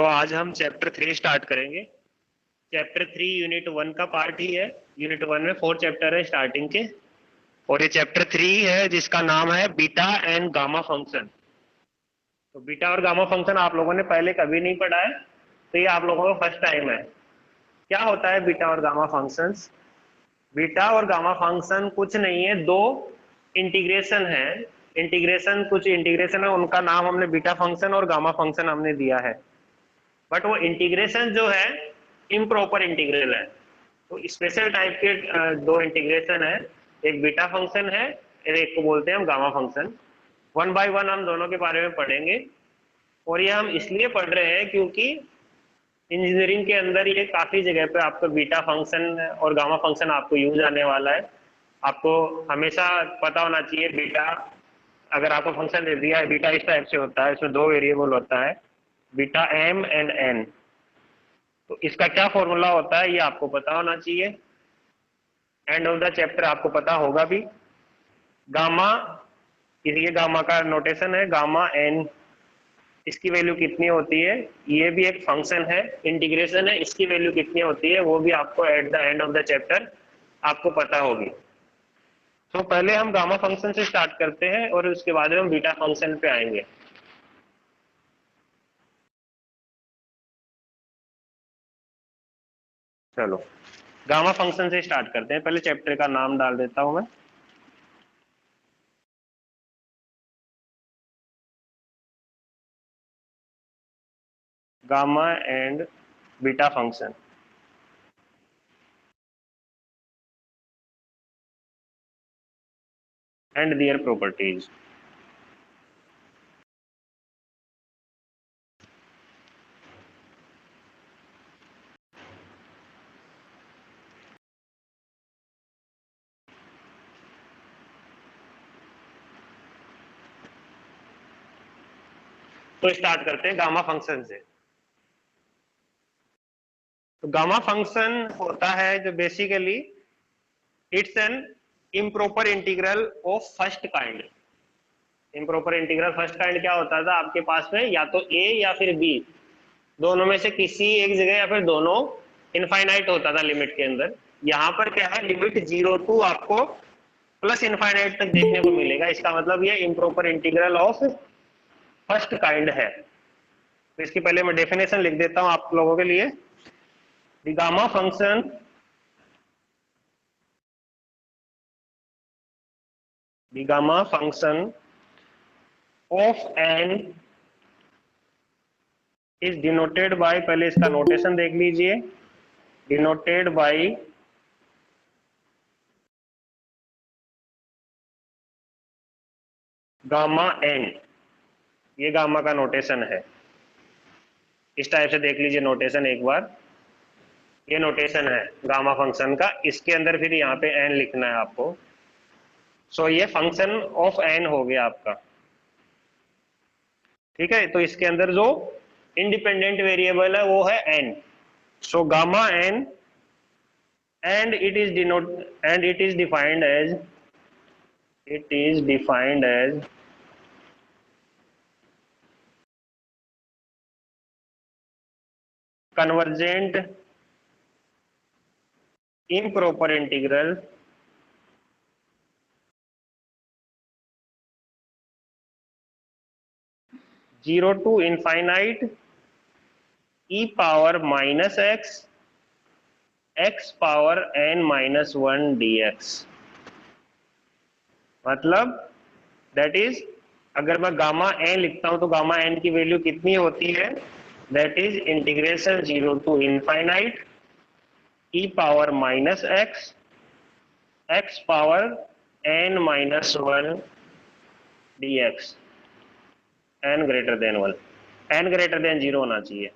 आज हम chapter 3 start करेंगे। चैप्टर 3 यूनिट 1 का पार्ट ही है। यूनिट 1 में 4 चैप्टर है स्टार्टिंग के, और ये चैप्टर 3 है जिसका नाम है बीटा एंड गामा फंक्शन। तो बीटा और गामा फंक्शन आप लोगों ने पहले कभी नहीं पढ़ा है, तो ये आप लोगों का फर्स्ट टाइम है। क्या होता है बीटा और गामा फंक्शंस? बीटा और गामा फंक्शन कुछ नहीं है, दो इंटीग्रेशन है। इंटीग्रेशन, कुछ इंटीग्रेशन है, उनका नाम हमने बीटा फंक्शन और गामा फंक्शन हमने दिया है। बट वो इंटीग्रेशन जो है इम्प्रॉपर इंटीग्रल है। तो स्पेशल टाइप के दो इंटीग्रेशन है, एक बीटा फंक्शन है और एक को बोलते हैं हम gamma function. One by one हम दोनों के बारे में पढ़ेंगे, और ये हम इसलिए पढ़ रहे हैं क्योंकि इंजीनियरिंग के अंदर ये काफी जगह पे आपको बीटा फंक्शन और गामा फंक्शन आपको यूज आने वाला है। आपको हमेशा पता होना चाहिए बीटा, अगर आपको फंक्शन दे दिया है बीटा इस टाइप से होता है, इसमें दो वेरिएबल होता है, बीटा एम एंड एन। तो इसका क्या फॉर्मूला होता है ये आपको पता होना चाहिए। एंड ऑफ द चैप्टर आपको पता होगा भी। गामा, ये गामा का नोटेशन है, गामा एन, इसकी वैल्यू कितनी होती है? ये भी एक फंक्शन है, इंटीग्रेशन है, इसकी वैल्यू कितनी होती है वो भी आपको eight the end of the chapter आपको पता होगी। तो पहले हम गामा फंक्शन से स्टार्ट करते हैं और उसके बाद हम बीटा फंक्शन पे आएंगे। चलो गामा फंक्शन से स्टार्ट करते हैं। पहले चैप्टर का नाम डाल देता हूं मैं। Gamma and beta function and their properties. तो स्टार्ट करते हैं गामा फंक्शन से। तो गामा फंक्शन होता है जो basically it's an improper integral of first kind. Improper integral first kind क्या होता था आपके पास में? या तो ए या फिर बी, दोनों में से किसी एक जगह, या फिर दोनों इनफाइनाइट होता था लिमिट के अंदर। यहाँ पर क्या है, लिमिट 0 टू आपको प्लस इनफाइनाइट तक देखने को मिलेगा। इसका मतलब ये improper integral of first kind है। तो इसकी पहले मैं डेफिनेशन लिख देता हूं आप लोगों के लिए। The gamma function the gamma function of n is denoted by, पहले इसका नोटेशन देख लीजिए, denoted by गामा n। ये गामा का नोटेशन है, इस टाइप से देख लीजिए नोटेशन एक बार। ये नोटेशन है गामा फंक्शन का, इसके अंदर फिर यहाँ पे n लिखना है आपको। सो ये फंक्शन ऑफ n हो गया आपका, ठीक है। तो इसके अंदर जो इंडिपेंडेंट वेरिएबल है वो है n। So gamma n and it is defined as convergent improper integral zero to infinite e power minus x power n minus 1 dx। मतलब दैट इज, अगर मैं गामा एन लिखता हूं तो गामा एन की वैल्यू कितनी होती है? That is integration 0 to infinite e power minus x power n minus 1 dx, n greater than 1, n greater than 0 होना चाहिए।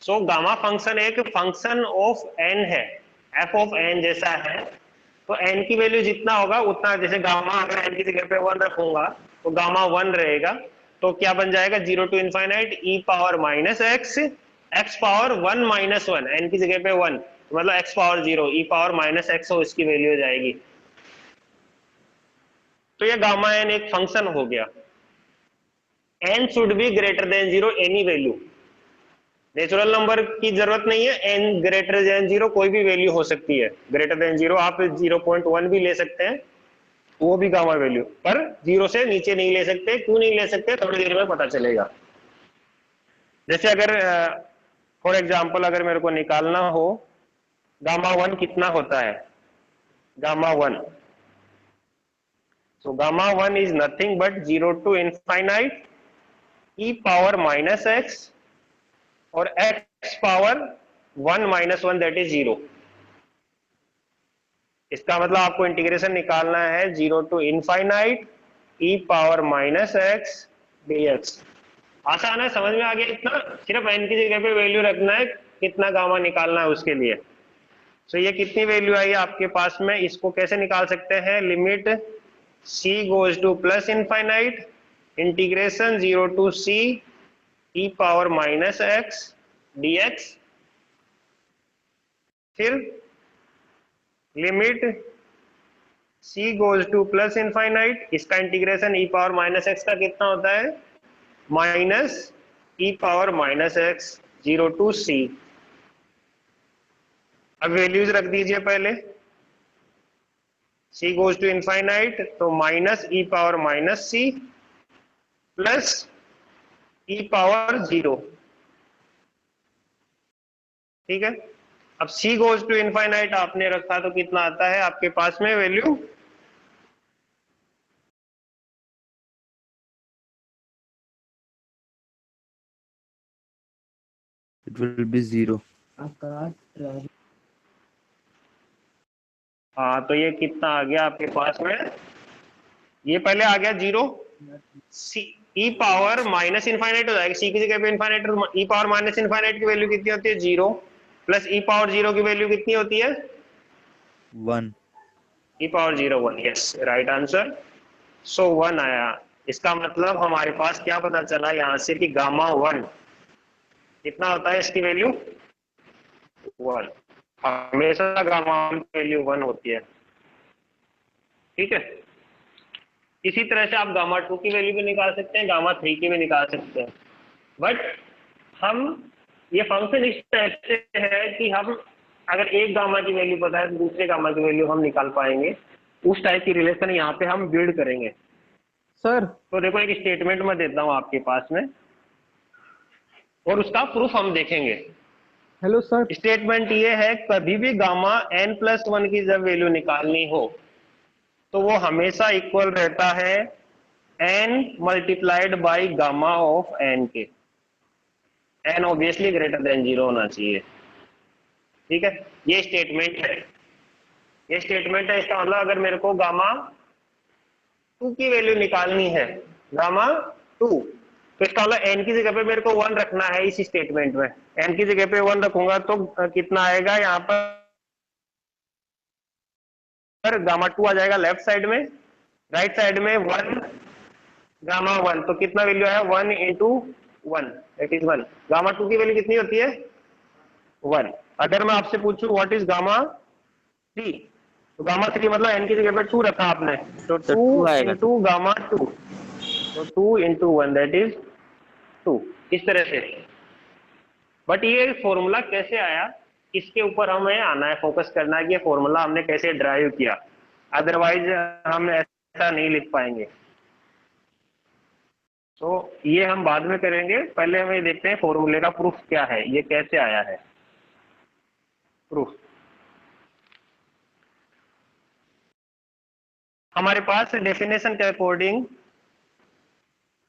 सो गामा फंक्शन एक फंक्शन ऑफ n है, f ऑफ n जैसा है। तो n की वैल्यू जितना होगा उतना, जैसे गामा अगर n की जगह पे 1 रखूंगा तो गामा 1 रहेगा। तो क्या बन जाएगा? 0 to infinite e power minus x power 1 minus 1, n की जगह पे 1, मतलब x power 0, e power minus x हो, इसकी वैल्यू हो जाएगी। तो ये गामा n एक फंक्शन हो गया। n should be greater than 0 any value. Natural number की जरूरत नहीं है, n ग्रेटर देन 0 कोई भी वैल्यू हो सकती है। ग्रेटर देन 0 आप 0.1 भी ले सकते हैं, वो भी गामा वैल्यू, पर 0 से नीचे नहीं ले सकते। क्यों नहीं ले सकते, थोड़ी देर में पता चलेगा। जैसे अगर फॉर एग्जांपल अगर मेरे को निकालना हो गामा 1 कितना होता है, gamma 1, so gamma 1 is nothing but 0 to infinite e power minus x और x power 1 minus 1 that is 0। इसका मतलब आपको इंटीग्रेशन निकालना है 0 to infinite e power minus x dx। आसान है, समझ में आ गया इतना। सिर्फ n की जगह पे वैल्यू रखना है, कितना गामा निकालना है उसके लिए। तो ये कितनी वैल्यू आई आपके पास में, इसको कैसे निकाल सकते हैं, limit c goes to plus infinite integration 0 to c e power minus x dx, फिर limit c goes to plus infinite, इसका integration e power minus x का कितना होता है, minus e power minus x 0 to c। अब values रख दीजिए पहले, c goes to इनफाइनाइट तो minus e power minus c plus e power 0, ठीक है। अब c goes to इनफाइनाइट आपने रखा तो कितना आता है आपके पास में वैल्यू, It will be 0. हाँ तो ये कितना आ गया आपके पास में, ये पहले आ गया 0, सी ई पावर माइनस इनफाइनाइट हो जाएगा, सी की जगह पे infinite, e power minus infinite की वैल्यू कितनी होती है 0, प्लस ई पावर 0 की वैल्यू कितनी होती है 1. E power 0 1। Yes right answer. So 1 आया। इसका मतलब हमारे पास क्या पता चला यहाँ से कि गामा 1 कितना होता है, इसकी वैल्यू 1, हमेशा गामा 1 की वैल्यू 1 होती है, ठीक है। इसी तरह से आप गामा 2 की वैल्यू भी निकाल सकते हैं, गामा 3 की भी निकाल सकते हैं, बट हम ये फंक्शन इस टाइप से है कि हम अगर एक गामा की वैल्यू पता है तो दूसरे गामा की वैल्यू हम निकाल पाएंगे, उस टाइप की रिलेशन यहाँ पे हम बिल्ड करेंगे। सर तो देखो एक स्टेटमेंट मैं देता हूँ आपके पास में और उसका प्रूफ हम देखेंगे। हेलो सर, स्टेटमेंट ये है, कभी भी गामा n+1 की जब वैल्यू निकालनी हो तो वो हमेशा इक्वल रहता है n multiplied by gamma of n के। n ऑब्वियसली ग्रेटर देन 0 होना चाहिए, ठीक है। ये स्टेटमेंट है, ये स्टेटमेंट है। इसका मतलब अगर मेरे को गामा 2 की वैल्यू निकालनी है, गामा 2, तो इसका मतलब n की जगह पे मेरे को 1 रखना है इस स्टेटमेंट में। n की जगह पे 1 रखूंगा तो कितना आएगा यहाँ पर गामा 2 आ जाएगा लेफ्ट साइड में, राइट साइड में 1 गामा 1, तो कितना वैल्यू आया 1 इंटू 1 दैट इज 1। गामा 2 की वैल्यू कितनी होती है 1। अगर मैं आपसे पूछूं व्हाट इज गामा 3, तो गामा 3 मतलब n की जगह पे 2 रखा आपने, तो 2 आएगा। इंटू गामा 2, तो 2 इंटू 1 दैट इज 2, इस तरह से। बट ये फॉर्मूला कैसे आया, इसके ऊपर हमें आना है, फोकस करना है कि ये फॉर्मूला हमने कैसे ड्राइव किया, अदरवाइज हम ऐसा नहीं लिख पाएंगे। तो ये हम बाद में करेंगे, पहले हम ये देखते हैं फॉर्मूले का प्रूफ क्या है, ये कैसे आया है प्रूफ। हमारे पास डेफिनेशन के according,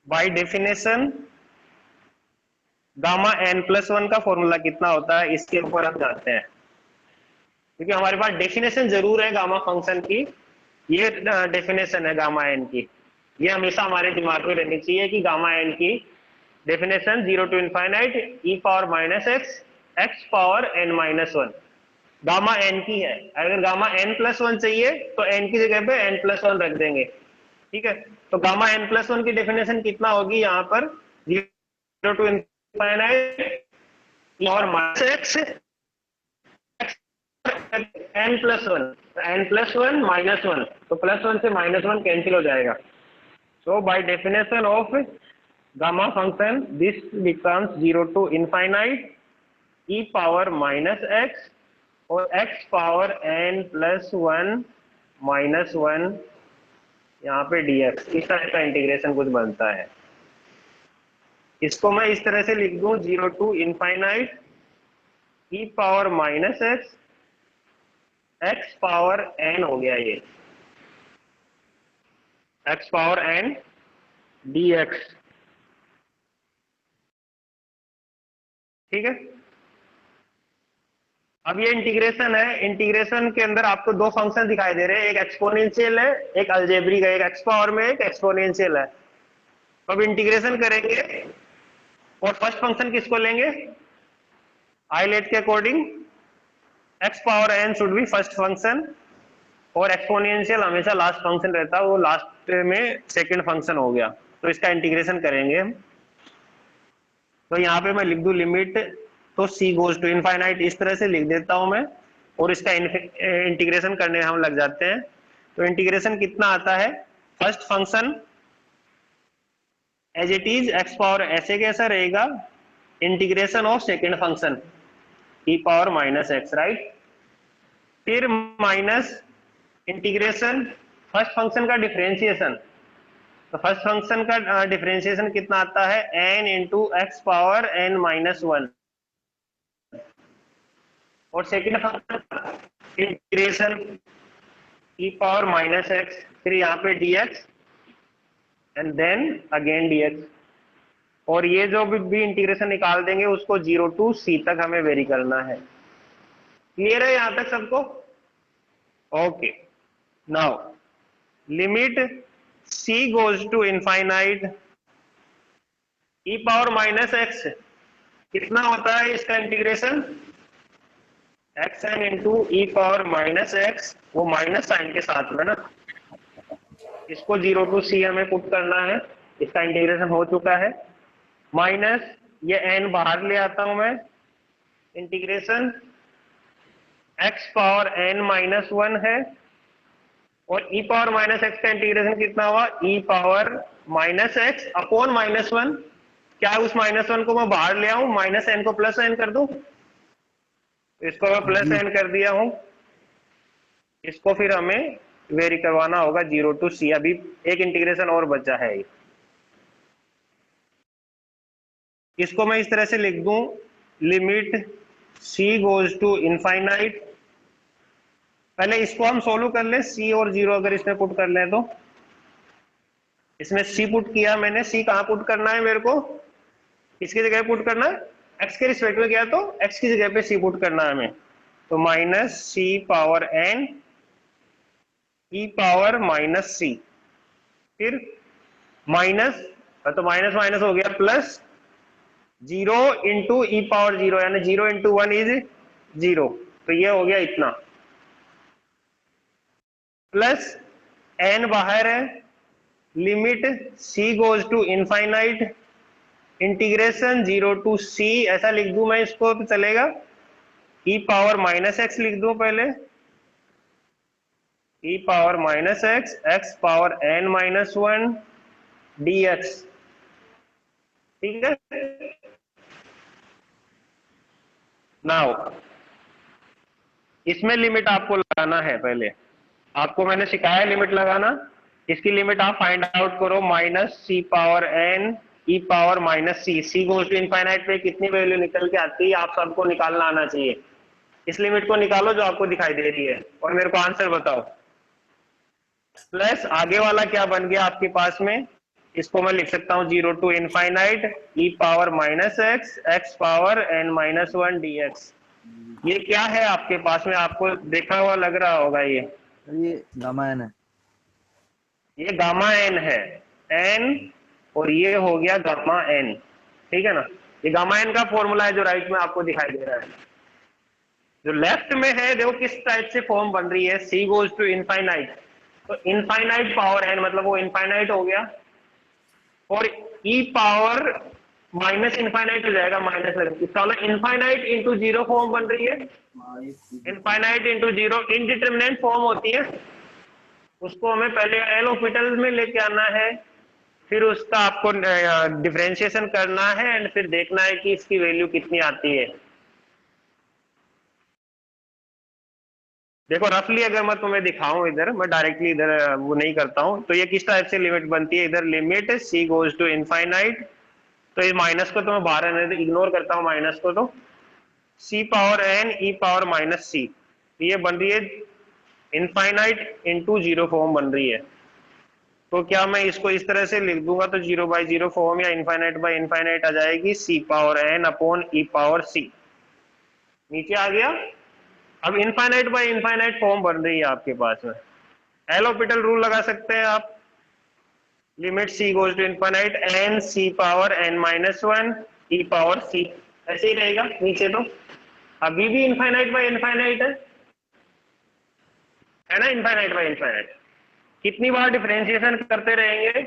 by definition gamma n+1 का फॉर्मूला कितना होता है, इसके ऊपर हम जाते हैं, क्योंकि हमारे पास डेफिनेशन जरूर है गामा फंक्शन की। ये डेफिनेशन है गामा n की, ये हमेशा हमारे दिमाग में रहनी चाहिए कि गामा n की definition 0 to infinite e power minus x power n-1 gamma n की है। अगर गामा n+1 चाहिए तो n की जगह पे n+1 रख देंगे, ठीक है। तो गामा n+1 की डेफिनेशन कितना होगी यहाँ पर, 0 to infinite power minus x n+1, n+1 -1, तो +1 से -1 कैंसिल हो जाएगा। So by definition of gamma function, this becomes 0 to infinite e power minus x और x power n plus 1 minus 1 यहाँ पे dx, इस तरह का इंटीग्रेशन कुछ बनता है। इसको मैं इस तरह से लिख दूं 0 to infinite e power minus x power n हो गया ये x पावर n dx, ठीक है। अब ये इंटीग्रेशन है, इंटीग्रेशन के अंदर आपको दो फंक्शन दिखाई दे रहे हैं, एक एक्सपोनेंशियल है, एक अलजेब्रिक है, एक एक्स पावर में एक एक्सपोनेंशियल है। अब इंटीग्रेशन करेंगे और फर्स्ट फंक्शन किसको लेंगे, आइलेट के according x power n should be first function और एक्सपोनेंशियल हमेशा लास्ट फंक्शन रहता है, वो लास्ट में सेकंड फंक्शन हो गया। तो इसका इंटीग्रेशन करेंगे हम। तो यहाँ पे मैं लिख दूं लिमिट, तो c गोज टू इनफाइनाइट, इस तरह से लिख देता हूं मैं, और इसका इंटीग्रेशन करने हम लग जाते हैं। तो इंटीग्रेशन कितना आता है, first function as it is x power ऐसे कैसा रहेगा, integration of second function e power minus x, right. फिर माइनस इंटीग्रेशन फर्स्ट फंक्शन का डिफरेंशिएशन, तो फर्स्ट फंक्शन का डिफरेंशिएशन कितना आता है, n into x power n minus 1, और second function integration e power minus x, फिर यहाँ पे dx and then again dx, और ये जो भी इंटीग्रेशन निकाल देंगे उसको 0 टू c तक हमें वेरी करना है। क्लियर है यहां तक सबको? Okay, now limit c goes to infinite e power minus x, कितना होता है इसका integration, xn into e power minus x, वो माइनस साइन के साथ में ना, इसको 0 टू c हमें पुट करना है। इसका इंटीग्रेशन हो चुका है, माइनस ये n बाहर ले आता हूं मैं, integration x power n minus 1 है, और e पावर माइनस एक्स का इंटीग्रेशन कितना हुआ, e power minus x upon minus 1, क्या उस माइनस 1 को मैं बाहर ले आऊं, माइनस n को प्लस n कर दूं, इसको मैं प्लस n कर दिया हूं, इसको फिर हमें वेरी करवाना होगा 0 टू c। अभी एक इंटीग्रेशन और बचा है, इसको मैं इस तरह से लिख दूं limit c goes to infinite, पहले इसको हम सोल्व कर ले, c और 0 अगर इसमें पुट कर ले, तो इसमें c पुट किया मैंने, c कहां पुट करना है मेरे को, किसकी जगह पुट करना है, x के रिस्पेक्ट में किया तो x की जगह पे c पुट करना है हमें, तो minus c power n e power minus c, फिर माइनस, तो माइनस माइनस हो गया प्लस 0 इंटू ई पावर 0, यानी 0 इंटू 1 इज 0, तो ये हो गया इतना, प्लस n बाहर है, limit c goes to infinite, integration 0 to c, ऐसा लिख दूं मैं इसको तो चलेगा, e पावर माइनस एक्स लिख दूं पहले, e power minus x, x power n minus 1 dx, ठीक है। नाउ इसमें लिमिट आपको लगाना है, पहले आपको मैंने सिखाया लिमिट लगाना, इसकी लिमिट आप फाइंड आउट करो, minus c power n e power minus c, c goes to infinite पे कितनी वैल्यू निकल के आती है आप सबको निकालना आना चाहिए। इस लिमिट को निकालो जो आपको दिखाई दे रही है और मेरे को आंसर बताओ। प्लस आगे वाला क्या बन गया आपके पास में, इसको मैं लिख सकता हूँ 0 to infinite e power minus x, x power n minus 1 dx। ये क्या है आपके पास में, आपको देखा हुआ लग रहा होगा, ये गामा एन है, ये गामा n है, n और ये हो गया गामा n, ठीक है ना। ये गामा n का फॉर्मूला है जो राइट में आपको दिखाई दे रहा है। जो लेफ्ट में है देखो किस टाइप से फॉर्म बन रही है, c गोज टू इनफाइनाइट, तो इनफाइनाइट पावर n मतलब वो इनफाइनाइट हो गया, और e पावर माइनस इनफाइनाइट हो जाएगा, माइनस इसका मतलब इनफाइनाइट इंटू 0 फॉर्म बन रही है, इनफाइनाइट इंटू 0 इनडिटरमिनेट फॉर्म होती है, उसको हमें पहले एल ऑर्बिटल में लेके आना है, फिर उसका आपको डिफरेंशिएशन करना है एंड फिर देखना है कि इसकी वैल्यू कितनी आती है। देखो रफली अगर मैं तुम्हें दिखाऊं, इधर मैं डायरेक्टली इधर वो नहीं करता हूं, तो ये किस टाइप से लिमिट बनती है, इधर limit c goes to infinite, तो इस माइनस को तो मैं बाहर रहने इग्नोर करता हूं माइनस को, तो c power n e power minus c, ये बन रही है इनफाइनाइट इंटू जीरो फॉर्म बन रही है। तो क्या मैं इसको इस तरह से लिख दूंगा तो जीरो बाई जीरो फॉर्म या इनफाइनाइट बाई इनफाइनाइट आ जाएगी, सी पावर एन अपॉन ई पावर सी, नीचे आ गया। अब इनफाइनाइट बाई इनफाइनाइट फॉर्म बन रही है आपके पास में, एल ऑर्बिटल रूल लगा सकते हैं आप, limit c goes to infinite n c power n minus one e power c, ऐसे ही रहेगा नीचे। तो अभी भी इनफाइनाइट बाई इनफाइनाइट है ना, इनफाइनाइट बाई इनफाइनाइट। कितनी बार डिफरेंशिएशन करते रहेंगे,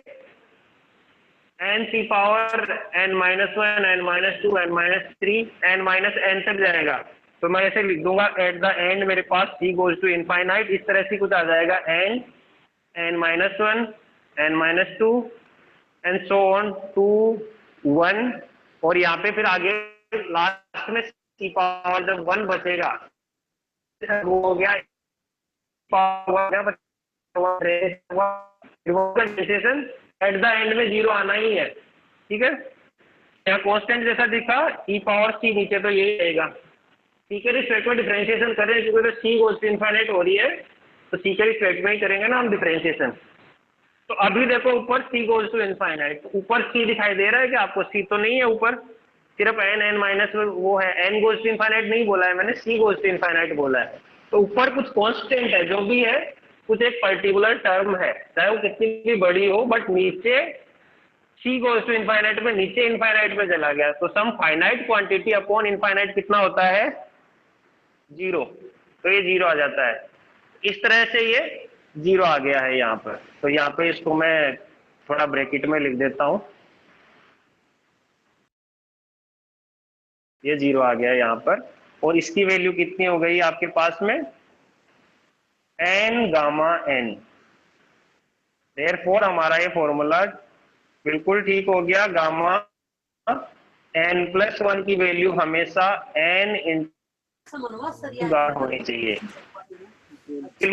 n c power n minus one n minus two n minus three n minus n तक जाएगा। तो मैं ऐसे लिख दूंगा एट द एंड मेरे पास सी गोज टू इनफाइनाइट, इस तरह से कुछ आ जाएगा, n n minus one n minus two and so on to one, और यहाँ पे फिर आगे लास्ट में सी पावर जब वन बचेगा वो हो गया एट द एंड में जीरो आना ही है, ठीक है। यहाँ कांस्टेंट जैसा दिखा ई पावर सी नीचे, तो यही रहेगा। सी के रिस्पेक्ट में डिफरेंशिएशन करें क्योंकि तो सी गोज टू इनफाइनाइट हो रही है, तो सी के रिस्पेक्ट में ही करेंगे ना हम डिफरेंशिएशन। तो अभी देखो ऊपर सी गोज टू इनफाइनाइट, ऊपर सी दिखाई दे रहा है कि आपको, सी तो नहीं है ऊपर, सिर्फ एन एन माइनस वो है, एन गोज टू इनफाइनाइट नहीं बोला है मैंने, सी गोज टू इनफाइनाइट बोला है। तो ऊपर कुछ कांस्टेंट है, जो भी है कुछ एक पर्टिकुलर टर्म है, चाहे वो कितनी भी बड़ी हो, बट नीचे सी गोज टू इनफाइनाइट में नीचे इनफाइनाइट में चला गया, तो सम फाइनाइट क्वांटिटी अपॉन इनफाइनाइट कितना होता है, जीरो, तो ये जीरो आ जाता है। इस तरह से ये जीरो आ गया है यहाँ पर। तो यहाँ पे इसको मैं थोड़ा ब्रैकेट में लिख देता हूं, ये जीरो आ गया यहाँ पर, और इसकी वैल्यू कितनी हो गई आपके पास में, एन गामा एन। देयरफॉर हमारा ये फॉर्मूला बिल्कुल ठीक हो गया, गामा एन प्लस वन की वैल्यू हमेशा एन इंटू होनी चाहिए। सर इस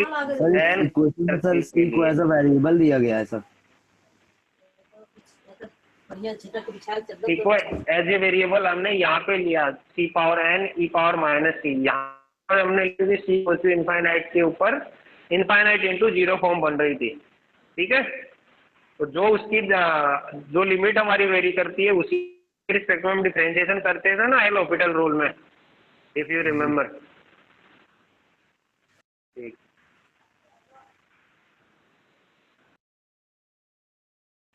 इक्वेशन में सर सी को एज अ वेरिएबल दिया गया है सर। सी को एज ए वेरिएबल हमने यहाँ पे लिया, c power n e power minus c, यहाँ पर हमने ली सी को इनफाइनाइट के ऊपर इनफाइनाइट इंटू जीरो फॉर्म बन रही थी, ठीक है। तो जो उसकी जो लिमिट हमारी वेरी करती है उसी रिस्पेक्ट में हम डिफरेंशिएशन करते थे ना एल ऑर्बिटल रूल में, इफ यू रिमेम्बर। ठीक,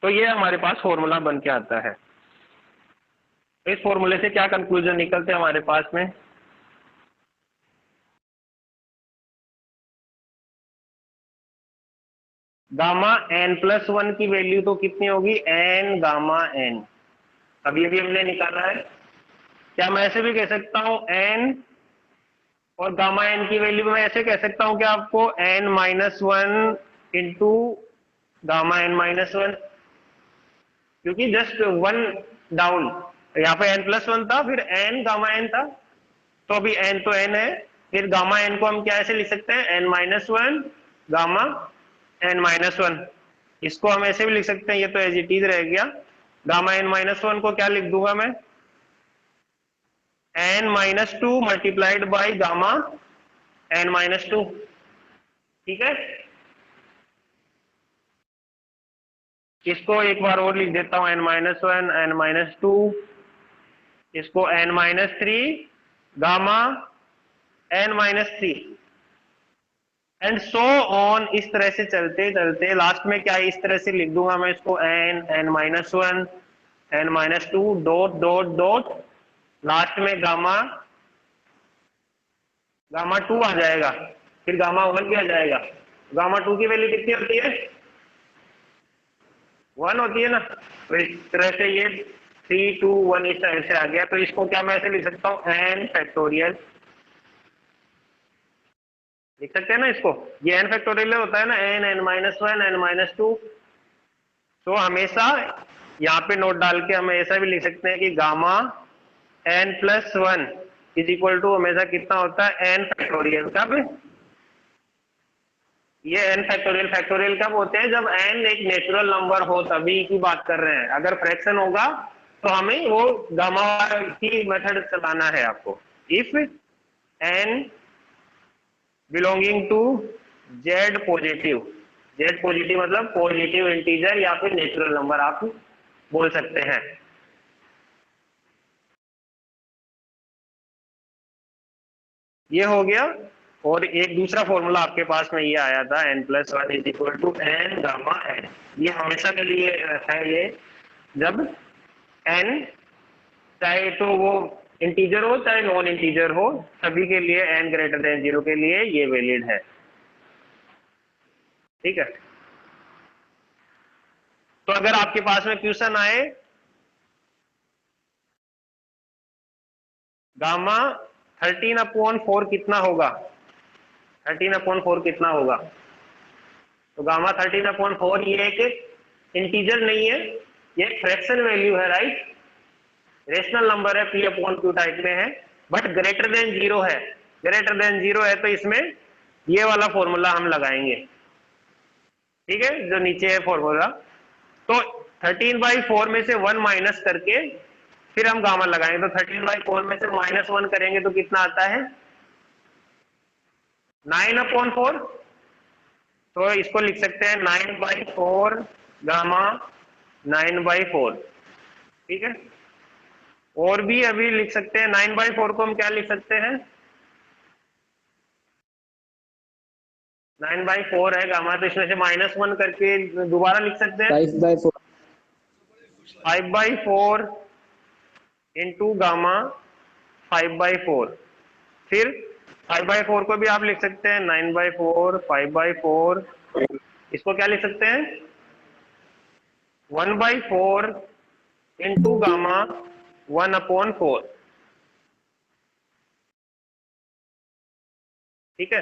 तो ये हमारे पास फॉर्मूला बन के आता है। इस फॉर्मूले से क्या कंक्लूजन निकलते हैं हमारे पास में, गामा एन प्लस वन की वैल्यू तो कितनी होगी, एन गामा एन, अभी अभी हमने निकाला है। क्या मैं ऐसे भी कह सकता हूं एन और गामा एन की वैल्यू मैं ऐसे कह सकता हूं कि आपको n minus one into gamma n minus one, क्योंकि जस्ट वन डाउन, यहाँ पे एन प्लस वन था फिर एन गामा एन था, तो अभी एन तो एन है, फिर गामा एन को हम क्या ऐसे लिख सकते हैं, n minus one gamma n minus one, इसको हम ऐसे भी लिख सकते हैं, ये तो एज इट इज रह गया। गामा एन माइनस वन को क्या लिख दूंगा मैं, n minus two multiplied by gamma n minus two, ठीक है। इसको एक बार और लिख देता हूं, n minus one n minus two, इसको n minus three gamma n minus three and so on, इस तरह से चलते चलते लास्ट में क्या इस तरह से लिख दूंगा मैं इसको, n n minus one n minus two dot dot dot, last में गामा गामा टू आ जाएगा, फिर गामा वन भी आ जाएगा। गामा टू की वैल्यू कितनी होती है, वन होती है ना, तो इस तरह से ये थ्री टू वन इस तरह से आ गया। तो इसको क्या मैं ऐसे लिख सकता हूँ, एन फैक्टोरियल लिख सकते हैं ना इसको, ये एन फैक्टोरियल होता है ना, n n minus one n minus two, तो हमेशा यहाँ पे नोट डाल के हम ऐसा भी लिख सकते हैं कि gamma n plus 1 is equal to हमेशा कितना होता है n फैक्टोरियल। कब? ये n फैक्टोरियल कब होते हैं? जब n एक नेचुरल नंबर हो, तभी की बात कर रहे हैं। अगर फ्रैक्शन होगा तो हमें वो गामा की मेथड चलाना है आपको। If n belonging to z positive, z positive मतलब पॉजिटिव इंटीजर या फिर नेचुरल नंबर आप बोल सकते हैं। ये हो गया। और एक दूसरा फॉर्मूला आपके पास में ये आया था n plus 1 is equal to n gamma n। ये हमेशा के लिए है ये, जब n चाहे तो वो इंटीजर हो चाहे नॉन इंटीजर हो, सभी के लिए n ग्रेटर देन 0 के लिए ये वैलिड है। ठीक है। तो अगर आपके पास में क्वेश्चन आए गामा 13/4 कितना होगा, 13/4 कितना होगा, तो गामा 13/4 ये एक इंटीजर नहीं है, ये एक फ्रैक्शन वैल्यू है, राइट। रेशनल नंबर है, p/q टाइप में है, बट ग्रेटर देन 0 है। ग्रेटर देन 0 है तो इसमें ये वाला फॉर्मूला हम लगाएंगे। ठीक है, जो नीचे है फॉर्मूला। तो 13/4 में से 1 माइनस करके फिर हम गामा लगाएंगे। तो 13/4 में से -1 करेंगे तो कितना आता है? 9/4। तो इसको लिख सकते हैं 9/4 गामा 9/4। ठीक है। और भी अभी लिख सकते हैं 9/4 को हम क्या लिख सकते हैं? 9/4 है गामा, तो इसमें से -1 करके दोबारा लिख सकते हैं 5/4 5/4 इंटू गामा 5/4। फिर 5/4 को भी आप लिख सकते हैं 9/4 5/4। इसको क्या लिख सकते हैं? 1/4 इंटू गामा 1/4। ठीक है।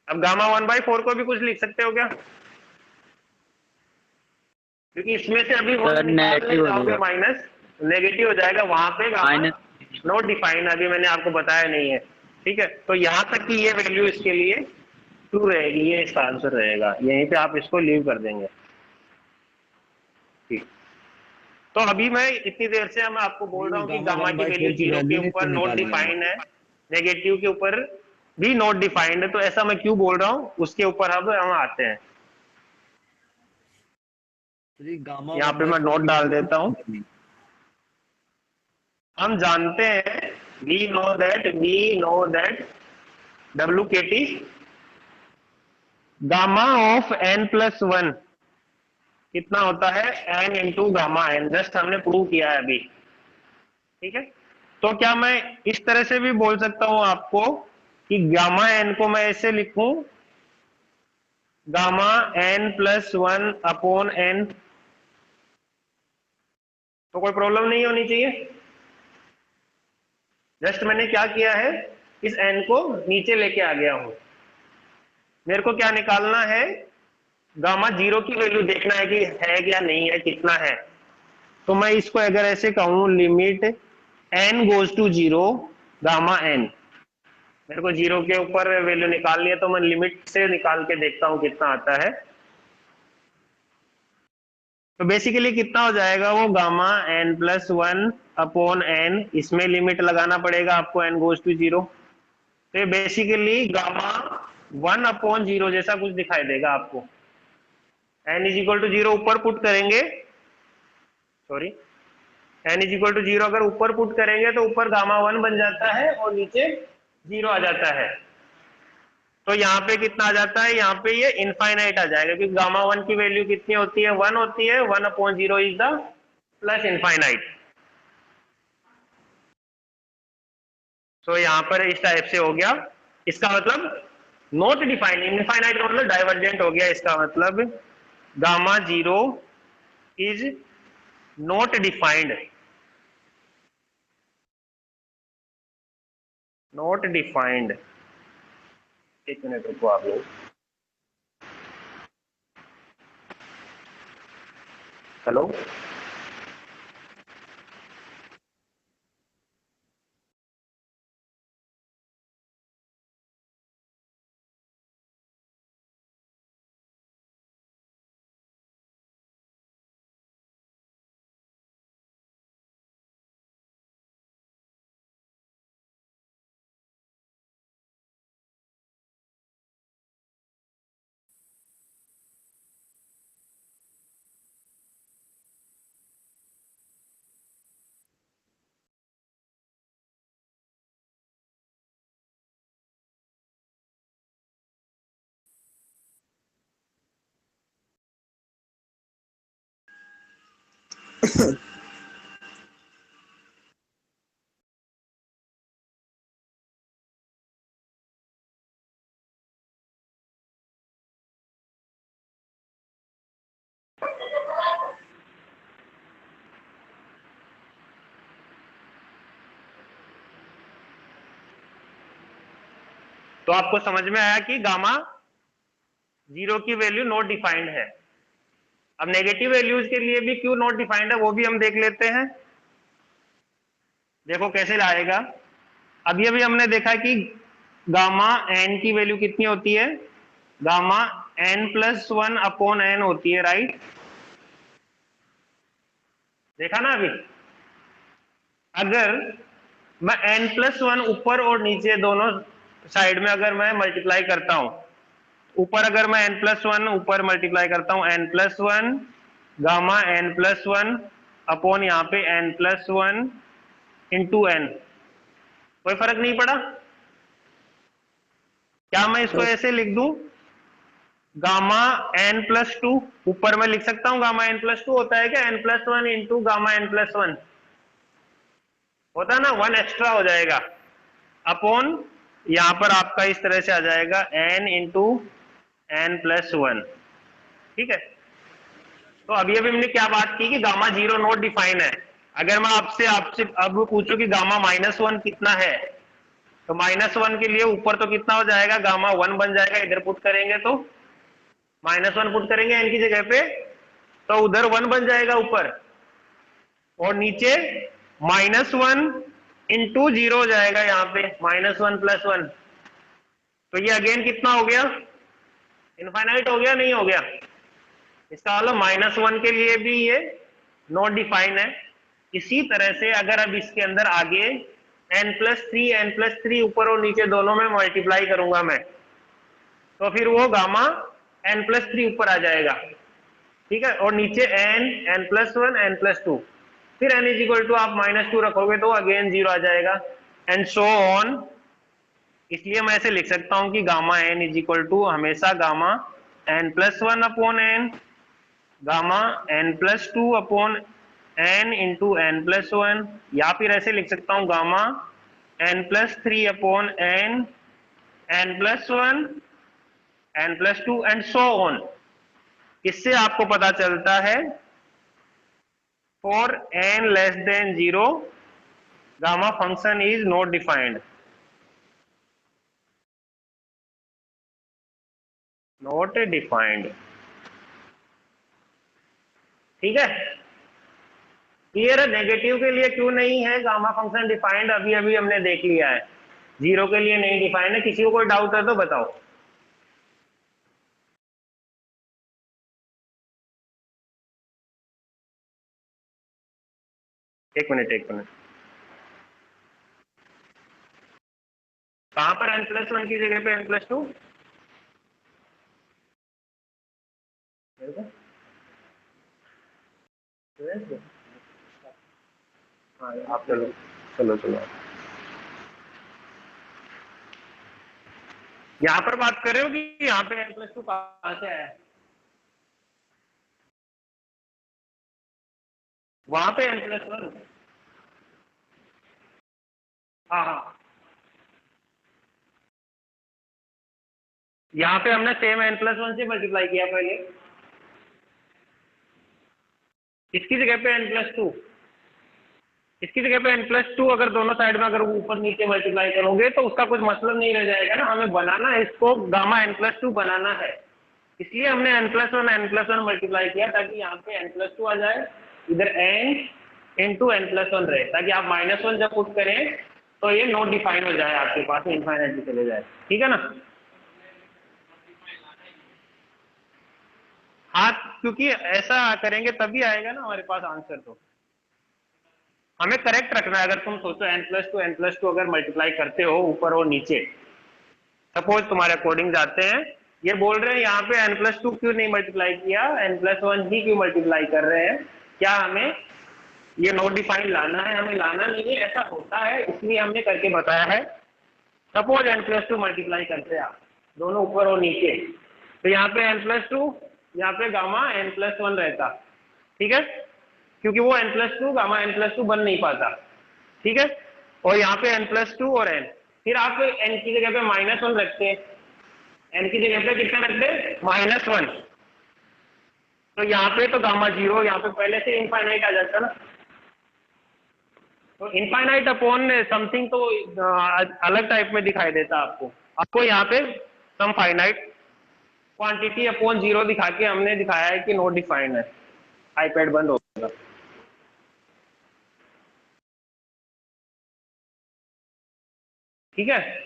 अब गामा 1/4 को भी कुछ लिख सकते हो क्या? क्योंकि इसमें से अभी सर नेगेटिव हो जाओगे जाएगा, माइनस, नेगेटिव हो जाएगा, वहां पे गामा माइनस। नॉट डिफाइंड, अभी मैंने आपको बताया नहीं है। ठीक है। तो यहां तक की ये वैल्यू इसके लिए ट्रू रहेगी, ये इसका आंसर रहेगा। यहीं पे आप इसको लीव कर देंगे। ठीक। तो अभी मैं इतनी देर से मैं आपको बोल रहा हूँ कि गामा गामा की 1/4 वैल्यू की 0 के वैल्यू ऊपर नहीं नॉट निकाली है। डिफाइंड है, नेगेटिव के ऊपर भी नॉट डिफाइंड है। तो ऐसा मैं क्यों बोल रहा हूँ, उसके ऊपर अब हम आते हैं। गामा यहाँ पे मैं 1/4 नोट की डाल वैल्यू देता हूँ। हम जानते हैं, we know that WKT gamma of n+1 कितना होता है? n into gamma n। Just हमने प्रूव किया है अभी। ठीक है। तो क्या मैं इस तरह से भी बोल सकता हूं आपको कि गामा n को मैं ऐसे लिखूं, गामा n+1 अपॉन n। तो कोई प्रॉब्लम नहीं होनी चाहिए। जस्ट मैंने क्या किया है, इस n को नीचे लेके आ गया हूं। मेरे को क्या निकालना है? गामा 0 की वैल्यू देखना है कि है क्या नहीं है, कितना है। तो मैं इसको अगर ऐसे कहूं, limit n goes to 0 gamma n, मेरे को 0 के ऊपर वैल्यू निकालनी है, तो मैं लिमिट से निकाल के देखता हूं कितना आता है। तो बेसिकली कितना हो जाएगा वो? गामा n+1 अपॉन n, इसमें लिमिट लगाना पड़ेगा आपको n गोज टू 0। तो ये बेसिकली गामा 1/0 जैसा कुछ दिखाई देगा आपको। n इज इक्वल टू 0 ऊपर पुट करेंगे, sorry, n is equal to 0 अगर ऊपर पुट करेंगे तो ऊपर गामा 1 बन जाता है और नीचे 0 आ जाता है। तो यहाँ पे कितना आ जाता है? यहाँ पे ये इनफाइनाइट आ जाएगा, क्योंकि गामा 1 की वैल्यू कितनी होती है? 1 होती है। 1/0 इज द प्लस इनफाइनाइट। तो यहाँ पर इस टाइप से हो गया। इसका मतलब नॉट डिफाइंड, इनफाइनाइट का मतलब डाइवर्जेंट हो गया। इसका मतलब gamma 0 is not defined, not defined. एक मिनट रुको आप लोग। हेलो, तो आपको समझ में आया कि गामा जीरो की वैल्यू नॉट डिफाइंड है। अब नेगेटिव वैल्यूज के लिए भी क्यों नॉट डिफाइंड है वो भी हम देख लेते हैं। देखो कैसे लाएगा। अभी अभी हमने देखा कि गामा एन की वैल्यू कितनी होती है, गामा n+1 अपॉन एन होती है, राइट। देखा ना अभी। अगर मैं n+1 ऊपर और नीचे दोनों साइड में अगर मैं मल्टीप्लाई करता हूं, ऊपर अगर मैं n+1 ऊपर मल्टीप्लाई करता हूं n+1 गामा n+1 अपॉन यहाँ पे n+1 इंटू एन, कोई फर्क नहीं पड़ा। क्या मैं इसको ऐसे लिख दूं, गामा n+2, ऊपर मैं लिख सकता हूं गामा n+2 होता है क्या, n+1 इंटू गामा n+1 होता है ना, 1 एक्स्ट्रा हो जाएगा अपॉन यहां पर आपका इस तरह से आ जाएगा n इंटू n+1। ठीक है। तो अभी अभी हमने क्या बात की कि गामा जीरो नॉट डिफाइन है। अगर मैं आपसे आपसे अब पूछूं कि गामा -1 कितना है, तो -1 के लिए ऊपर तो कितना हो जाएगा, गामा 1 बन जाएगा। इधर पुट करेंगे तो -1 पुट करेंगे n की जगह पे, तो उधर 1 बन जाएगा ऊपर, और नीचे -1 इंटू जीरो हो जाएगा यहाँ पे -1+1। तो ये अगेन कितना हो गया, इनफाइनाइट हो गया, नहीं हो गया। इसका मतलब -1 के लिए भी ये नॉट डिफाइन है। इसी तरह से अगर अब इसके अंदर आगे n+3 ऊपर और नीचे दोनों में मल्टीप्लाई करूंगा मैं, तो फिर वो गामा n+3 ऊपर आ जाएगा। ठीक है, और नीचे n+1 n+2, फिर n इज इक्वल टू आप -2 रखोगे तो अगेन जीरो आ जाएगा, एंड सो ऑन। इसलिए मैं ऐसे लिख सकता हूं कि gamma n is equal to हमेशा gamma n+1 upon n, gamma n+2 upon n into n+1, या फिर ऐसे लिख सकता हूं gamma n+3 upon n, n+1 n+2 and so on. इससे आपको पता चलता है for n less than 0 gamma function is not defined, not defined. ठीक है, क्लियर है। नेगेटिव के लिए क्यों नहीं है गामा फंक्शन डिफाइंड, अभी अभी हमने देख लिया है। जीरो के लिए नहीं डिफाइंड है। किसी को कोई डाउट है तो बताओ। एक मिनट एक मिनट, कहां पर n+1 की जगह पे n+2? हाँ आप चलो चलो चलो, यहां पर बात कर रहे हो कि यहाँ पे n+2 कहां से आया है, वहां पे n+1। हाँ हाँ, यहाँ पे हमने सेम n+1 से मल्टीप्लाई किया पहले, इसकी जगह पे n+2, इसकी जगह पे n+2 अगर दोनों साइड में अगर ऊपर नीचे मल्टीप्लाई करोगे तो उसका कुछ मतलब नहीं रह जाएगा ना। हमें बनाना है इसको, गामा n+2 बनाना है। इसलिए हमने n+1 मल्टीप्लाई किया ताकि यहाँ पे n+2 आ जाए, इधर n इंटू n+1 रहे, ताकि आप -1 जब पुट करें तो ये नॉट डिफाइन हो जाए, आपके पास इनफाइनाइट भी चले जाए। ठीक है ना? हाँ, क्योंकि ऐसा करेंगे तभी आएगा ना हमारे पास आंसर। तो हमें करेक्ट रखना है। अगर तुम सोचो n+2 अगर मल्टीप्लाई करते हो ऊपर और नीचे, सपोज तुम्हारे अकॉर्डिंग जाते हैं, ये बोल रहे हैं यहाँ पे n+2 क्यों नहीं मल्टीप्लाई किया, n+1 ही क्यों मल्टीप्लाई कर रहे हैं, क्या हमें ये नॉट डिफाइंड लाना है? हमें लाना नहीं है, ऐसा होता है इसलिए हमने करके बताया है। सपोज n+2 मल्टीप्लाई करते हैं आप दोनों ऊपर और नीचे, तो यहाँ पे n+2, यहाँ पे गामा n+1 रहता। ठीक है, क्योंकि वो n+2 गामा n+2 बन नहीं पाता। ठीक है, और यहाँ पे n+2 और n, फिर आप n की जगह पे -1 रखते, n की जगह पे कितना रखते? -1। तो यहाँ पे तो गामा 0, यहाँ पे पहले से इनफाइनाइट आ जाता ना। तो इनफाइनाइट अपॉन समथिंग तो अलग टाइप में दिखाई देता आपको यहाँ पे सम फाइनाइट क्वांटिटी अपॉन 0 दिखा के हमने दिखाया है कि नॉट डिफाइंड है। आईपैड बंद हो गया। ठीक है,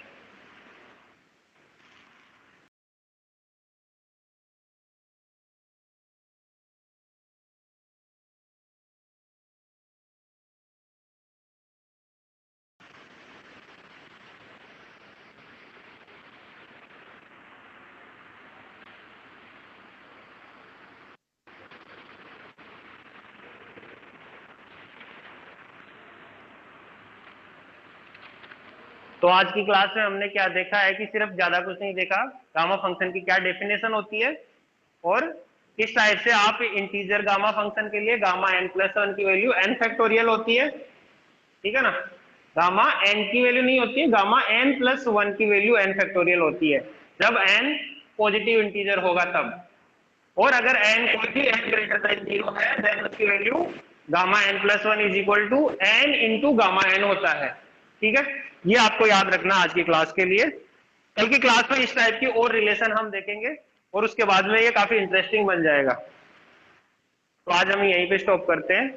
तो आज की क्लास में हमने क्या देखा है कि सिर्फ ज्यादा कुछ नहीं देखा, गामा फंक्शन की क्या डेफिनेशन होती है और किस टाइप से आप इंटीजर गामा फंक्शन के लिए गामा n+1 की वैल्यू n फैक्टोरियल होती है। ठीक है ना? गामा n की वैल्यू नहीं होती है, गामा n+1 की वैल्यू n फैक्टोरियल होती है जब n पॉजिटिव इंटीजर होगा तब। और अगर n कोई भी n ग्रेटर देन 0 है देन उसकी value gamma n+1 is equal to n into gamma n होता है। ठीक है, ये आपको याद रखना आज की क्लास के लिए। कल की क्लास में इस टाइप की और रिलेशन हम देखेंगे और उसके बाद में ये काफी इंटरेस्टिंग बन जाएगा। तो आज हम यहीं पे स्टॉप करते हैं।